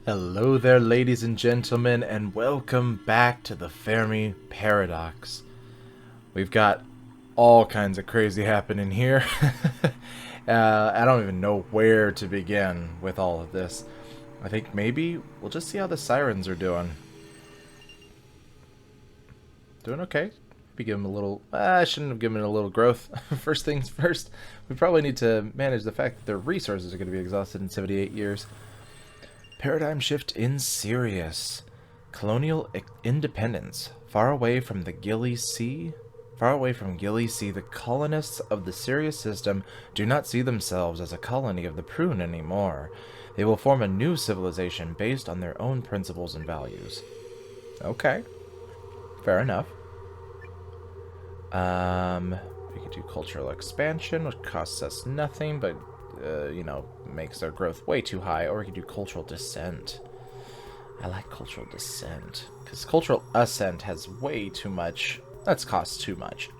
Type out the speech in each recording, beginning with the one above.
Hello there, ladies and gentlemen, and welcome back to the Fermi Paradox. We've got all kinds of crazy happening here. I don't even know where to begin with all of this. I think maybe we'll just see how the Sirens are doing. Doing okay. Maybe give them a little... I shouldn't have given it a little growth. First things first, we probably need to manage the fact that their resources are going to be exhausted in 78 years. Paradigm shift in Sirius. Colonial independence. Far away from the Gilisarian, the colonists of the Sirius system do not see themselves as a colony of the prune anymore. They will form a new civilization based on their own principles and values. Okay. Fair enough. We could do cultural expansion, which costs us nothing, but makes their growth way too high. Or we could do cultural descent. I like cultural descent because cultural ascent has way too much. That's cost too much.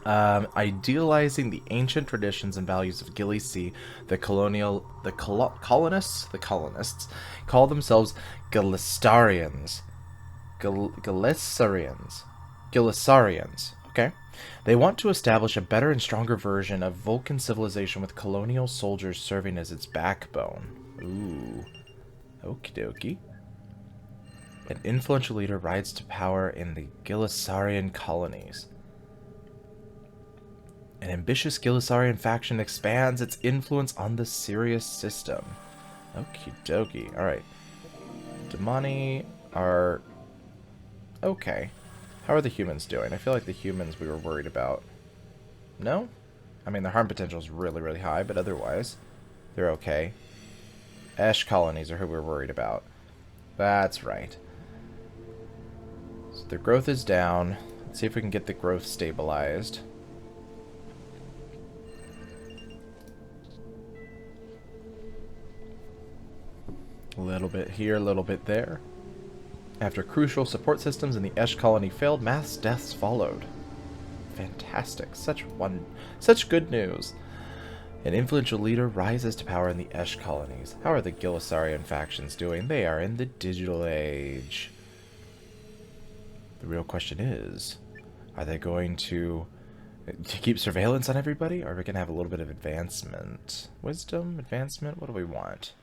Idealizing the ancient traditions and values of Gilisarian, the colonists call themselves Gilisarians. Gilisarians. Okay. They want to establish a better and stronger version of Vulcan civilization with colonial soldiers serving as its backbone. Ooh. Okie dokie. An influential leader rides to power in the Gilisarian colonies. An ambitious Gilisarian faction expands its influence on the Sirius system. Okie dokie. Alright. Damani are... okay. How are the humans doing? I feel like the humans we were worried about. No? I mean, their harm potential is really, really high, but otherwise, they're okay. Ash colonies are who we're worried about. That's right. So their growth is down. Let's see if we can get the growth stabilized. A little bit here, a little bit there. After crucial support systems in the Esh colony failed, mass deaths followed. Fantastic. Such good news. An influential leader rises to power in the Esh colonies. How are the Gilisarian factions doing? They are in the digital age. The real question is, are they going to keep surveillance on everybody? Or are we going to have a little bit of advancement? Wisdom? Advancement? What do we want?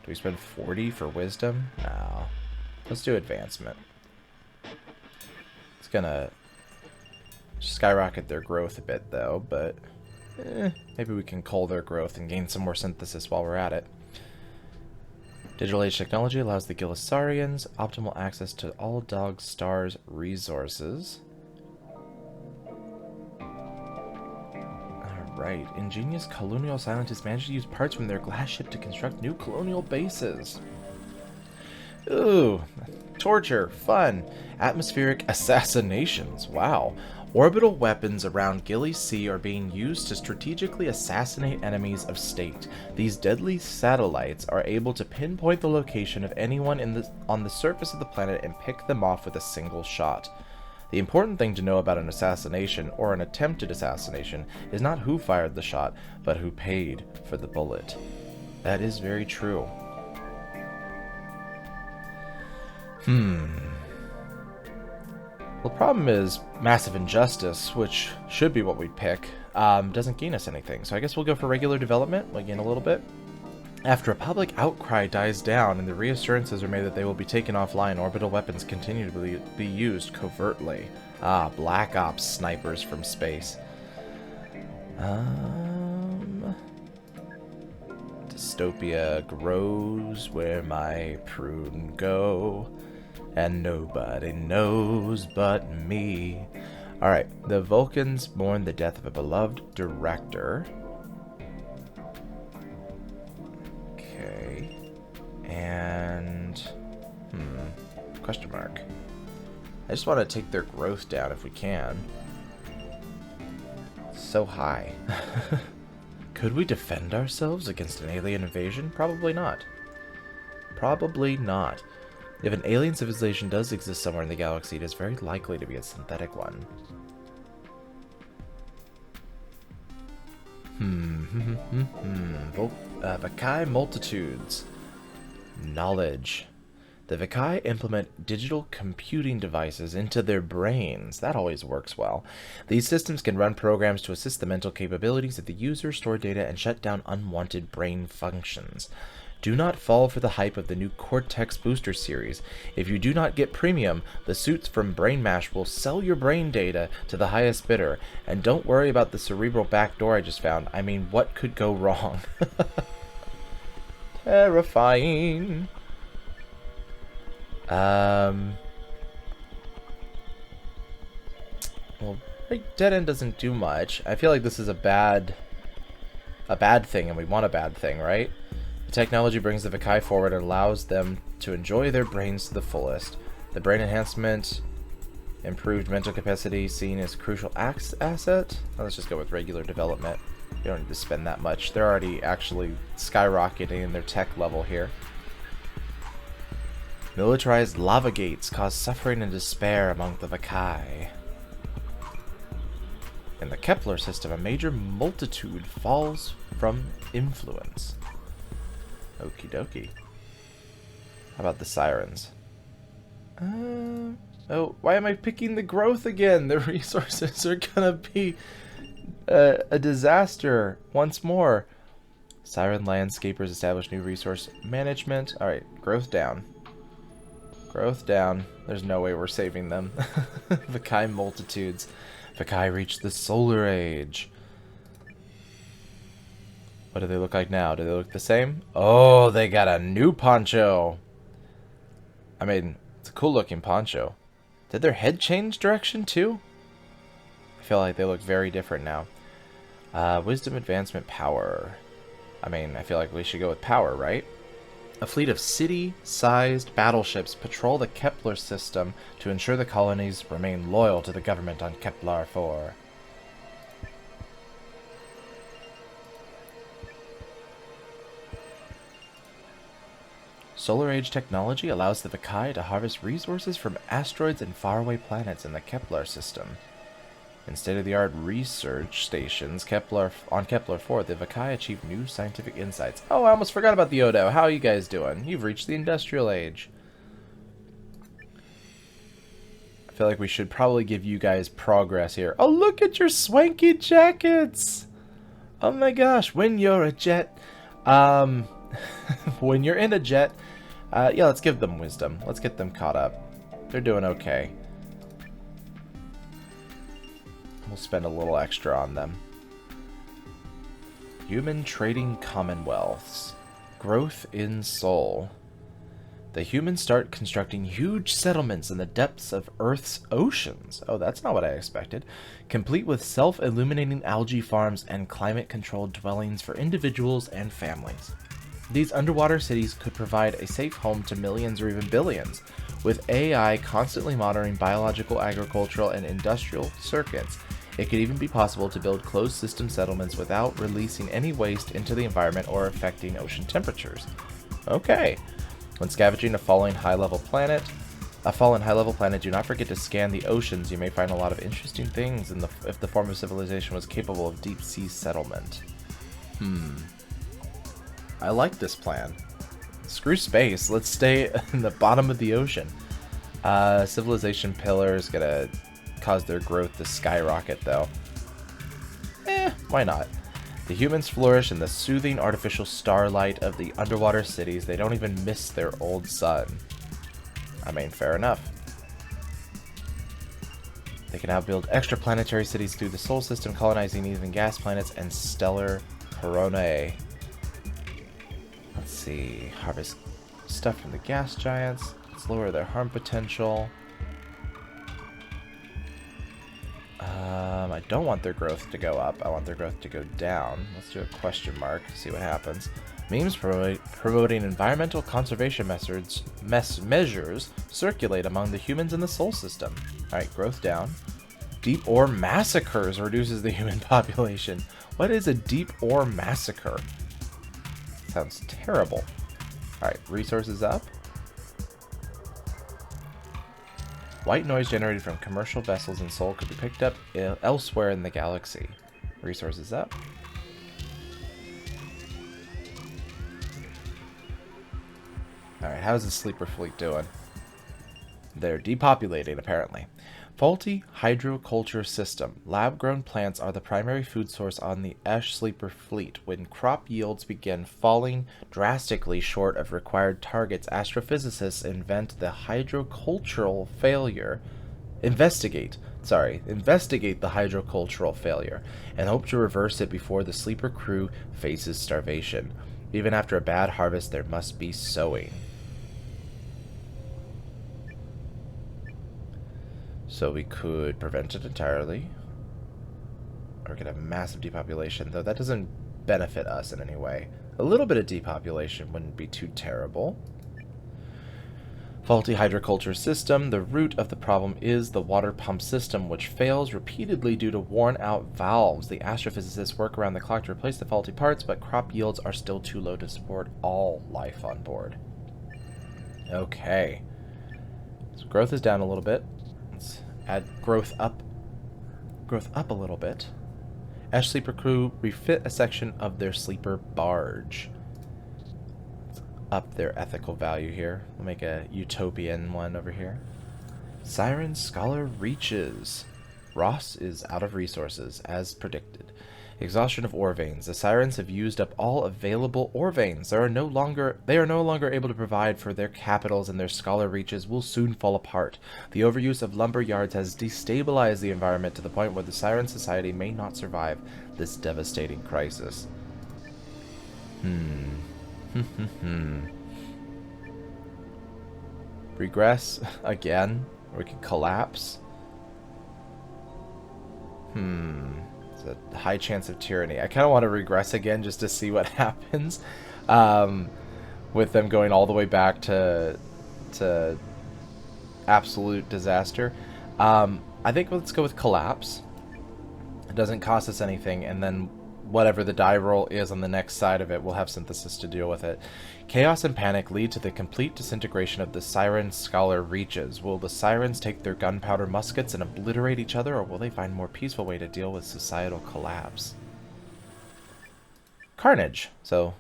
Do we spend 40 for wisdom? No. Let's do advancement. It's gonna skyrocket their growth a bit, though, but maybe we can cull their growth and gain some more synthesis while we're at it. Digital Age technology allows the Gilisarians optimal access to all Dog Star's resources. Right. Ingenious colonial scientists managed to use parts from their glass ship to construct new colonial bases. Ooh. Torture. Fun. Atmospheric assassinations. Wow. Orbital weapons around Gilisarian are being used to strategically assassinate enemies of state. These deadly satellites are able to pinpoint the location of anyone on the surface of the planet and pick them off with a single shot. The important thing to know about an assassination, or an attempted assassination, is not who fired the shot, but who paid for the bullet. That is very true. Well, the problem is massive injustice, which should be what we pick, doesn't gain us anything. So I guess we'll go for regular development. We'll gain a little bit. After a public outcry dies down and the reassurances are made that they will be taken offline, orbital weapons continue to be used covertly. Ah, Black Ops snipers from space. Dystopia grows where my prune go, and nobody knows but me. Alright, the Vulcans mourn the death of a beloved director. And question mark. I just want to take their growth down if we can. It's so high. Could we defend ourselves against an alien invasion? Probably not. Probably not. If an alien civilization does exist somewhere in the galaxy, it is very likely to be a synthetic one. Vakai multitudes. Knowledge. The Vikai implement digital computing devices into their brains. That always works well. These systems can run programs to assist the mental capabilities of the user, store data, and shut down unwanted brain functions. Do not fall for the hype of the new Cortex Booster series. If you do not get premium, the suits from Brain Mash will sell your brain data to the highest bidder. And don't worry about the cerebral backdoor I just found. I mean, what could go wrong? Terrifying. Well, dead end doesn't do much. I feel like this is a bad thing, and we want a bad thing, right? The technology brings the Vakai forward and allows them to enjoy their brains to the fullest. The brain enhancement, improved mental capacity seen as crucial asset. Oh, let's just go with regular development. You don't need to spend that much. They're already actually skyrocketing in their tech level here. Militarized lava gates cause suffering and despair among the Vakai. In the Kepler system, a major multitude falls from influence. Okie dokie. How about the Sirens? Oh, why am I picking the growth again? The resources are gonna be a disaster once more. Siren landscapers establish new resource management. Alright, growth down. Growth down. There's no way we're saving them. Vakai multitudes. Vakai reached the solar age. What do they look like now? Do they look the same? Oh, they got a new poncho. I mean, it's a cool looking poncho. Did their head change direction too? I feel like they look very different now. Wisdom advancement power. I mean, I feel like we should go with power, right? A fleet of city-sized battleships patrol the Kepler system to ensure the colonies remain loyal to the government on Kepler 4. Solar Age technology allows the Vakai to harvest resources from asteroids and faraway planets in the Kepler system. In state-of-the-art research stations on Kepler 4, the Vakai achieve new scientific insights. Oh, I almost forgot about the Odo. How are you guys doing? You've reached the industrial age. I feel like we should probably give you guys progress here. Oh, look at your swanky jackets! Oh my gosh, when you're a jet. When you're in a jet, yeah, let's give them wisdom. Let's get them caught up. They're doing okay. We'll spend a little extra on them. Human trading commonwealths. Growth in soul. The humans start constructing huge settlements in the depths of Earth's oceans. Oh, that's not what I expected. Complete with self-illuminating algae farms and climate-controlled dwellings for individuals and families. These underwater cities could provide a safe home to millions or even billions. With AI constantly monitoring biological, agricultural, and industrial circuits, it could even be possible to build closed system settlements without releasing any waste into the environment or affecting ocean temperatures. Okay. When scavenging a fallen high-level planet, do not forget to scan the oceans. You may find a lot of interesting things if the form of civilization was capable of deep-sea settlement. I like this plan. Screw space. Let's stay in the bottom of the ocean. Civilization pillars gonna cause their growth to skyrocket, though. Why not? The humans flourish in the soothing artificial starlight of the underwater cities. They don't even miss their old sun. I mean, fair enough. They can now build extraplanetary cities through the solar system, colonizing even gas planets and stellar coronae. Let's see. Harvest stuff from the gas giants. Let's lower their harm potential. I don't want their growth to go up. I want their growth to go down. Let's do a question mark to see what happens. Memes promoting environmental conservation measures circulate among the humans in the Sol system. Alright, growth down. Deep ore massacres reduces the human population. What is a deep ore massacre? Sounds terrible. Alright, resources up. White noise generated from commercial vessels in Sol could be picked up elsewhere in the galaxy. Resources up. Alright, how's the sleeper fleet doing? They're depopulating, apparently. Faulty hydroculture system. Lab-grown plants are the primary food source on the Esh sleeper fleet. When crop yields begin falling drastically short of required targets, astrophysicists investigate the hydrocultural failure and hope to reverse it before the sleeper crew faces starvation. Even after a bad harvest, there must be sowing. So we could prevent it entirely, or we could have massive depopulation, though that doesn't benefit us in any way. A little bit of depopulation wouldn't be too terrible. Faulty hydroculture system. The root of the problem is the water pump system, which fails repeatedly due to worn-out valves. The astrophysicists work around the clock to replace the faulty parts, but crop yields are still too low to support all life on board. Okay. So growth is down a little bit. Let's add growth up a little bit. Ash sleeper crew refit a section of their sleeper barge. Let's up their ethical value here. We'll make a utopian one over here. Siren scholar reaches. Ross is out of resources, as predicted. Exhaustion of ore veins. The Sirens have used up all available ore veins. They are no longer able to provide for their capitals, and their scholar reaches will soon fall apart. The overuse of lumber yards has destabilized the environment to the point where the Siren society may not survive this devastating crisis. Regress again, or we can collapse. It's a high chance of tyranny. I kind of want to regress again just to see what happens with them going all the way back to absolute disaster. I think let's go with collapse. It doesn't cost us anything, and then whatever the die roll is on the next side of it, we'll have synthesis to deal with it. Chaos and panic lead to the complete disintegration of the Siren scholar reaches. Will the Sirens take their gunpowder muskets and obliterate each other, or will they find a more peaceful way to deal with societal collapse? Carnage. So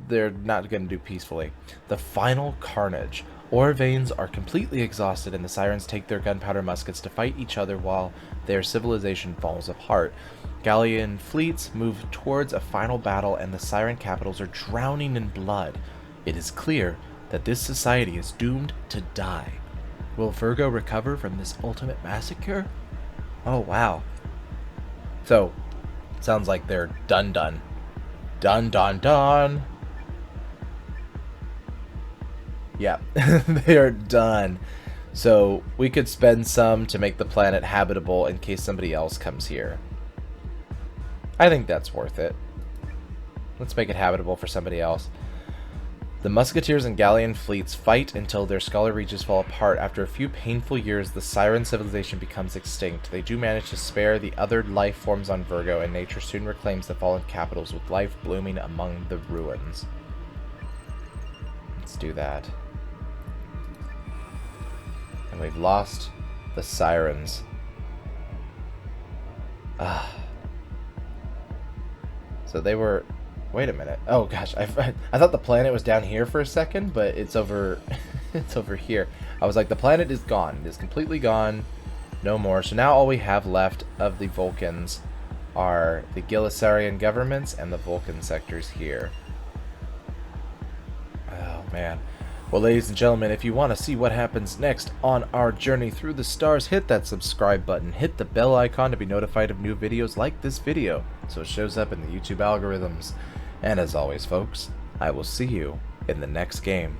they're not going to do peacefully. The final carnage. Ore veins are completely exhausted, and the Sirens take their gunpowder muskets to fight each other while their civilization falls apart. Galleon fleets move towards a final battle, and the Siren capitals are drowning in blood. It is clear that this society is doomed to die. Will Virgo recover from this ultimate massacre? Oh, wow. So, sounds like they're done. Done. Yeah, they are done. So, we could spend some to make the planet habitable in case somebody else comes here. I think that's worth it. Let's make it habitable for somebody else. The Musketeers and Galleon fleets fight until their scholar reaches fall apart. After a few painful years, the Siren civilization becomes extinct. They do manage to spare the other life forms on Virgo, and nature soon reclaims the fallen capitals with life blooming among the ruins. Let's do that. And we've lost the Sirens. So they were... Wait a minute. Oh gosh, I thought the planet was down here for a second, but it's over it's over here. I was like, the planet is gone. It is completely gone. No more. So now all we have left of the Vulcans are the Gilisarian governments and the Vulcan sectors here. Oh man. Well, ladies and gentlemen, if you want to see what happens next on our journey through the stars, hit that subscribe button, hit the bell icon to be notified of new videos like this video, so it shows up in the YouTube algorithms. And as always, folks, I will see you in the next game.